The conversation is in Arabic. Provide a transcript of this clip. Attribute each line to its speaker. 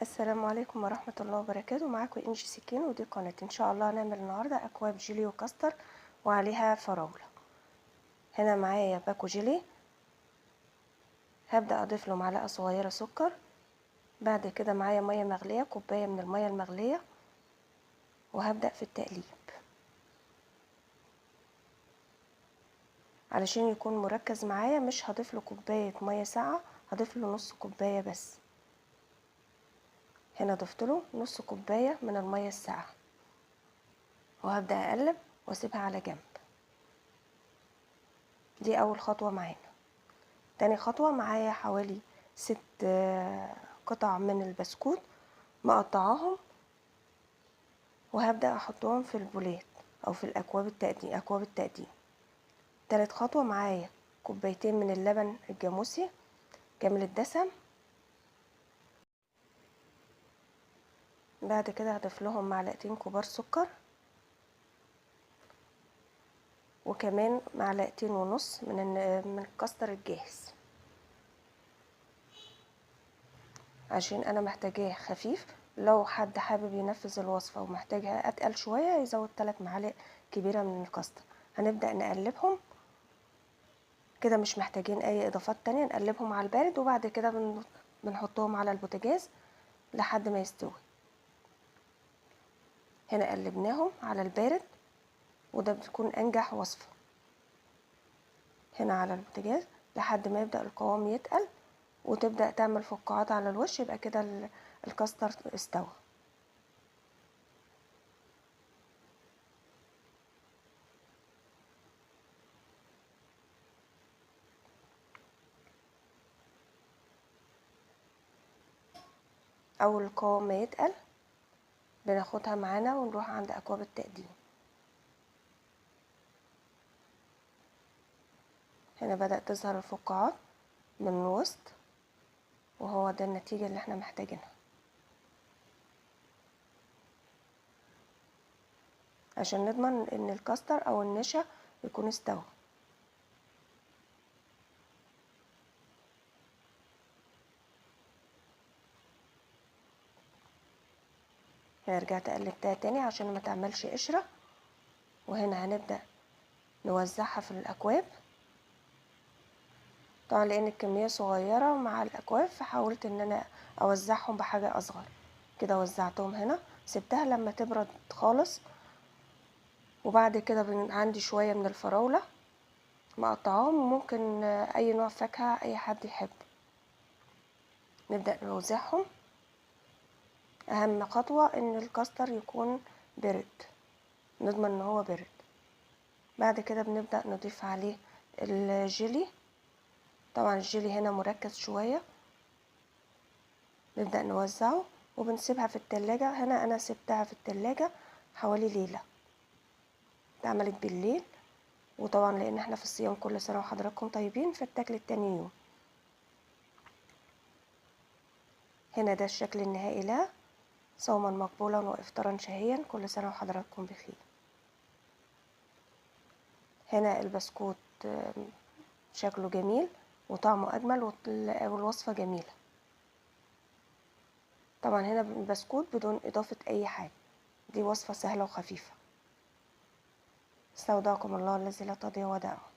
Speaker 1: السلام عليكم ورحمة الله وبركاته. معاكم انجي سكين، ودي قناة ان شاء الله هنعمل النهاردة اكواب جيلي وكاستر وعليها فراولة. هنا معايا باكو جيلي، هبدأ اضيف له معلقة صغيرة سكر. بعد كده معايا مية مغلية، كوباية من المية المغلية، وهبدأ في التقليب علشان يكون مركز معايا. مش هضيف له كوباية مية ساقعة، هضيف له نص كوباية بس. هنا ضفت له نص كوباية من المية الساقعة، وهبدأ اقلب واسيبها على جنب. دي اول خطوة معانا. تاني خطوة معايا حوالي 6 قطع من البسكوت مقطعاهم، وهبدأ احطهم في البولات او في اكواب التقديم. تالت خطوة معايا كوبايتين من اللبن الجاموسي كامل الدسم. بعد كده هضيف لهم معلقتين كبار سكر، وكمان معلقتين ونص من الكاستر الجاهز، عشان انا محتاجاه خفيف. لو حد حابب ينفذ الوصفة ومحتاجها اتقل شوية يزود 3 معالق كبيرة من الكاستر. هنبدأ نقلبهم كده، مش محتاجين اي اضافات تانية. نقلبهم على البارد، وبعد كده بنحطهم على البوتاجاز لحد ما يستوي. هنا قلبناهم على البارد، وده بتكون انجح وصفة. هنا على البوتاجاز لحد ما يبدأ القوام يتقل وتبدأ تعمل فقاعات على الوش، يبقى كده الكاستر استوى. اول القوام ما يتقل بناخدها معانا ونروح عند اكواب التقديم. هنا بدأت تظهر الفقاعات من الوسط، وهو ده النتيجة اللي احنا محتاجينها عشان نضمن ان الكاستر او النشا يكون استوى. هنا رجعت قلبتها تاني عشان ما تعملش قشرة. وهنا هنبدأ نوزعها في الاكواب. طبعا لان الكمية صغيرة مع الاكواب، فحاولت ان انا اوزعهم بحاجة اصغر. كده وزعتهم هنا، سبتها لما تبرد خالص. وبعد كده عندي شوية من الفراولة مقطعاهم، وممكن اي نوع فاكهة اي حد يحب. نبدأ نوزعهم. اهم خطوة ان الكاستر يكون برد، نضمن ان هو برد. بعد كده بنبدأ نضيف عليه الجيلي. طبعا الجيلي هنا مركز شوية. نبدأ نوزعه وبنسيبها في التلاجة. هنا انا سبتها في التلاجة حوالي ليلة، اتعملت بالليل. وطبعا لان احنا في الصيام، كل سنة وحضراتكم طيبين، فاتاكلت تاني يوم. هنا ده الشكل النهائي لها. صوما مقبولا وافطارا شهيا، كل سنة وحضراتكم بخير. هنا البسكوت شكله جميل وطعمه اجمل والوصفة جميلة. طبعا هنا البسكوت بدون اضافة اي حاجة. دي وصفة سهلة وخفيفة. استودعكم الله الذي لا تضيع ودائعه.